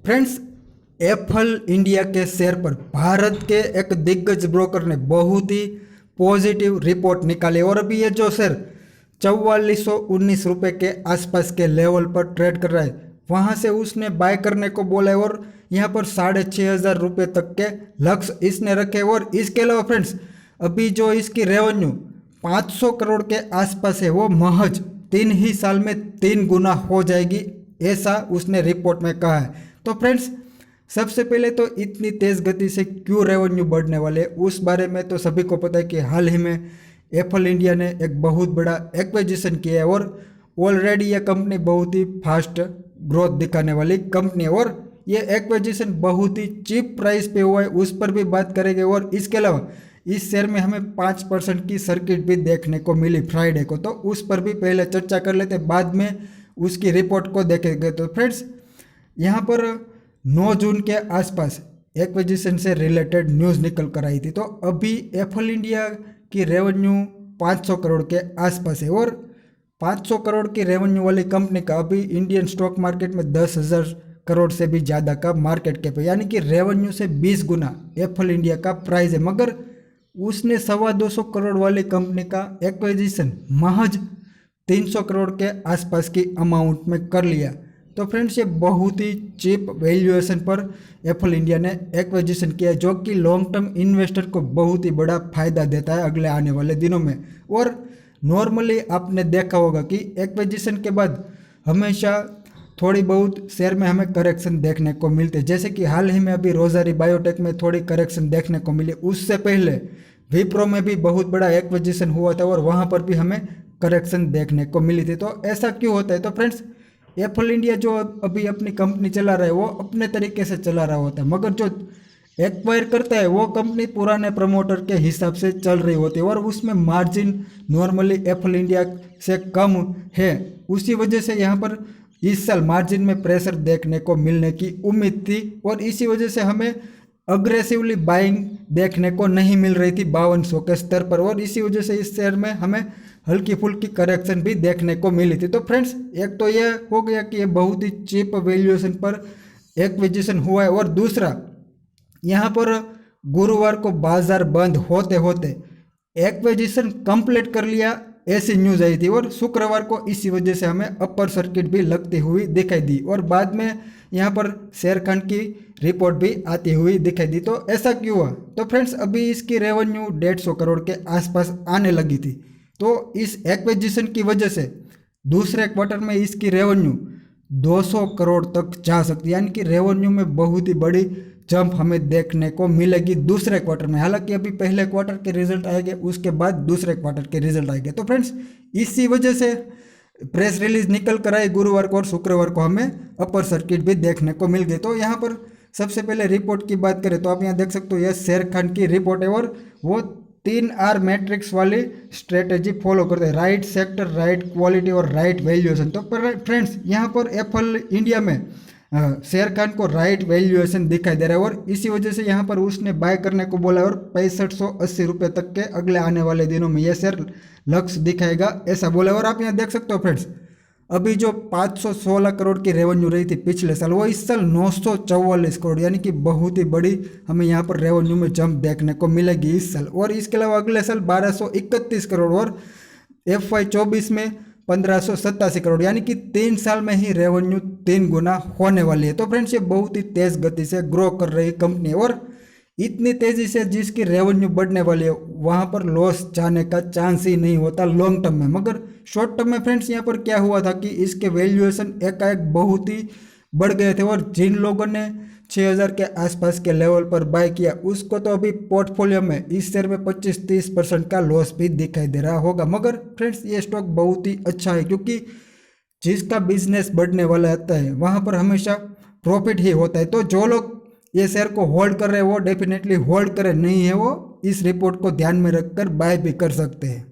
Friends, apple India के share पर भारत के एक दिग्गज ब्रोकर ने बहुत ही पॉजिटिव रिपोर्ट निकाली और अभी ये जो शेयर 4419 रुपये के आसपास के लेवल पर ट्रेड कर रहा है, वहाँ से उसने बाय करने को बोला है और यहाँ पर 6500 रुपये तक के लक्ष्य इसने रखे। और इसके अलावा फ्रेंड्स, अभी जो इसकी रेवेन्यू 500 करोड़ के आसपास है, वो महज 3 ही साल में 3 गुना हो जाएगी, ऐसा उसने रिपोर्ट में कहा है। तो फ्रेंड्स, सबसे पहले तो इतनी तेज़ गति से क्यों रेवेन्यू बढ़ने वाले उस बारे में तो सभी को पता है कि हाल ही में एफल इंडिया ने एक बहुत बड़ा एक्विजिशन किया है और ऑलरेडी यह कंपनी बहुत ही फास्ट ग्रोथ दिखाने वाली कंपनी है और ये एक्विजिशन बहुत ही चीप प्राइस पे हुआ है, उस पर भी बात करेंगे। और इसके अलावा इस शेयर में हमें 5% की सर्किट भी देखने को मिली फ्राइडे को, तो उस पर भी पहले चर्चा कर लेते, बाद में उसकी रिपोर्ट को देखेंगे। तो फ्रेंड्स, यहाँ पर 9 जून के आसपास एक्विजिशन से रिलेटेड न्यूज़ निकल कर आई थी। तो अभी एफल इंडिया की रेवेन्यू 500 करोड़ के आसपास है और 500 करोड़ की रेवेन्यू वाली कंपनी का अभी इंडियन स्टॉक मार्केट में 10,000 करोड़ से भी ज़्यादा का मार्केट कैप है, यानी कि रेवेन्यू से 20 गुना एफल इंडिया का प्राइस है। मगर उसने 225 करोड़ वाली कंपनी का एक्विजिशन महज 300 करोड़ के आसपास की अमाउंट में कर लिया। तो फ्रेंड्स, ये बहुत ही चीप वैल्यूएशन पर एफल इंडिया ने एक्विजिशन किया, जो कि लॉन्ग टर्म इन्वेस्टर को बहुत ही बड़ा फायदा देता है अगले आने वाले दिनों में। और नॉर्मली आपने देखा होगा कि एक्विजिशन के बाद हमेशा थोड़ी बहुत शेयर में हमें करेक्शन देखने को मिलते हैं, जैसे कि हाल ही में अभी रोजारी बायोटेक में थोड़ी करेक्शन देखने को मिली। उससे पहले विप्रो में भी बहुत बड़ा एक्विजिशन हुआ था और वहाँ पर भी हमें करेक्शन देखने को मिली थी। तो ऐसा क्यों होता है? तो फ्रेंड्स, एफल इंडिया जो अभी अपनी कंपनी चला रहा है वो अपने तरीके से चला रहा होता है, मगर जो एक्वायर करता है वो कंपनी पुराने प्रमोटर के हिसाब से चल रही होती है और उसमें मार्जिन नॉर्मली एफल इंडिया से कम है। उसी वजह से यहाँ पर इस साल मार्जिन में प्रेशर देखने को मिलने की उम्मीद थी और इसी वजह से हमें अग्रेसिवली बाइंग देखने को नहीं मिल रही थी 5200 के स्तर पर, और इसी वजह से इस शेयर में हमें हल्की फुल्की करेक्शन भी देखने को मिली थी। तो फ्रेंड्स, एक तो ये हो गया कि ये बहुत ही चीप वैल्यूएशन पर एक्विजिशन हुआ है और दूसरा, यहाँ पर गुरुवार को बाजार बंद होते होते एक्विजिशन कंप्लीट कर लिया, ऐसी न्यूज़ आई थी और शुक्रवार को इसी वजह से हमें अपर सर्किट भी लगती हुई दिखाई दी और बाद में यहाँ पर शेर खान की रिपोर्ट भी आती हुई दिखाई दी। तो ऐसा क्यों हुआ? तो फ्रेंड्स, अभी इसकी रेवेन्यू 150 करोड़ के आसपास आने लगी थी, तो इस एक्विजिशन की वजह से दूसरे क्वार्टर में इसकी रेवेन्यू 200 करोड़ तक जा सकती है, यानी कि रेवेन्यू में बहुत ही बड़ी जंप हमें देखने को मिलेगी दूसरे क्वार्टर में। हालांकि अभी पहले क्वार्टर के रिजल्ट आएंगे, उसके बाद दूसरे क्वार्टर के रिजल्ट आएंगे। तो फ्रेंड्स, इसी वजह से प्रेस रिलीज निकल कर आई गुरुवार को और शुक्रवार को हमें अपर सर्किट भी देखने को मिल गई। तो यहाँ पर सबसे पहले रिपोर्ट की बात करें तो आप यहाँ देख सकते हो, यह शेर खान की रिपोर्ट है और वो 3R मैट्रिक्स वाली स्ट्रेटेजी फॉलो करते हैं, राइट सेक्टर, राइट क्वालिटी और राइट वैल्यूएशन। तो फ्रेंड्स, यहाँ पर एफल इंडिया में शेर खान को राइट वैल्यूएशन दिखाई दे रहा है और इसी वजह से यहाँ पर उसने बाय करने को बोला और 6580 रुपये तक के अगले आने वाले दिनों में यह शेयर लक्ष्य दिखाएगा, ऐसा बोला। और आप यहाँ देख सकते हो फ्रेंड्स, अभी जो 516 करोड़ की रेवेन्यू रही थी पिछले साल, वो इस साल 944 करोड़, यानी कि बहुत ही बड़ी हमें यहाँ पर रेवेन्यू में जंप देखने को मिलेगी इस साल। और इसके अलावा अगले साल 1231 करोड़ और FY 24 में 1587 करोड़, यानी कि 3 साल में ही रेवेन्यू 3 गुना होने वाली है। तो फ्रेंड्स, ये बहुत ही तेज गति से ग्रो कर रही कंपनी और इतनी तेजी से जिसकी रेवेन्यू बढ़ने वाली है वहाँ पर लॉस जाने का चांस ही नहीं होता लॉन्ग टर्म में। मगर शॉर्ट टर्म में फ्रेंड्स, यहाँ पर क्या हुआ था कि इसके वैल्यूएशन एकाएक बहुत ही बढ़ गए थे और जिन लोगों ने 6000 के आसपास के लेवल पर बाय किया उसको तो अभी पोर्टफोलियो में इस शेयर में 25-30% का लॉस भी दिखाई दे रहा होगा। मगर फ्रेंड्स, ये स्टॉक बहुत ही अच्छा है क्योंकि जिसका बिजनेस बढ़ने वाला होता है वहाँ पर हमेशा प्रॉफिट ही होता है। तो जो लोग ये शेयर को होल्ड कर रहे हैं वो डेफिनेटली होल्ड करें, नहीं है वो इस रिपोर्ट को ध्यान में रखकर बाय भी कर सकते हैं।